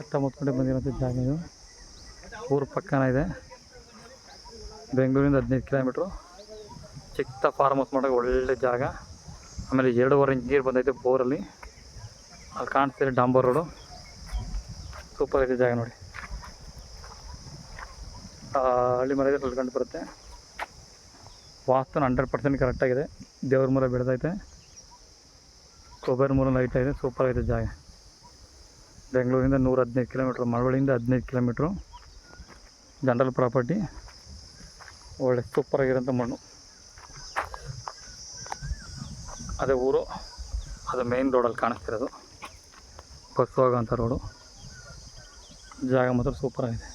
ಸುತ್ತಮುತ್ತ ಕಡೆ ಬಂದಿರೋಂಥ ಜಾಗ ಇದು. ಊರು ಪಕ್ಕನ ಇದೆ. ಬೆಂಗಳೂರಿಂದ 15 ಕಿಲೋಮೀಟ್ರು. ಚಿಕ್ಕ ಫಾರ್ಮ್ ಹೌಸ್ ಮಾಡೋಕೆ ಒಳ್ಳೆ ಜಾಗ. ಆಮೇಲೆ 2.5 ಇಂಚ್ ನೀರು ಬಂದೈತೆ ಬೋರಲ್ಲಿ. ಅಲ್ಲಿ ಕಾಣಿಸ್ತಿದೆ ಡಾಂಬರ್ ರೋಡು. ಸೂಪರ್ ಇದೆ ಜಾಗ ನೋಡಿ. ಹಳ್ಳಿ ಮರ ಇದೆ, ಕಂಡು ಬರುತ್ತೆ. ವಾಸ್ತುನ 100% ಕರೆಕ್ಟಾಗಿದೆ. ದೇವ್ರ ಮರ ಬೆಳೆದೈತೆ, ಕೊಬ್ಬರಿ ಮರ ಲೈಟ್ ಇದೆ. ಸೂಪರ್ ಆಗಿದೆ ಜಾಗ. ಬೆಂಗಳೂರಿಂದ 115 ಕಿಲೋಮೀಟ್ರು, ಮಳವಳ್ಳಿಯಿಂದ 15 ಕಿಲೋಮೀಟ್ರು. General property. ಒಳ್ಳೆ ಸೂಪರಾಗಿರೋಂಥ ಮಣ್ಣು. ಅದೇ ಊರು, ಅದು ಮೇನ್ ರೋಡಲ್ಲಿ ಕಾಣಿಸ್ತಿರೋದು, ಬಸ್ ಹೋಗೋಂಥ ರೋಡು. ಜಾಗ ಮಾತ್ರ ಸೂಪರಾಗಿದೆ.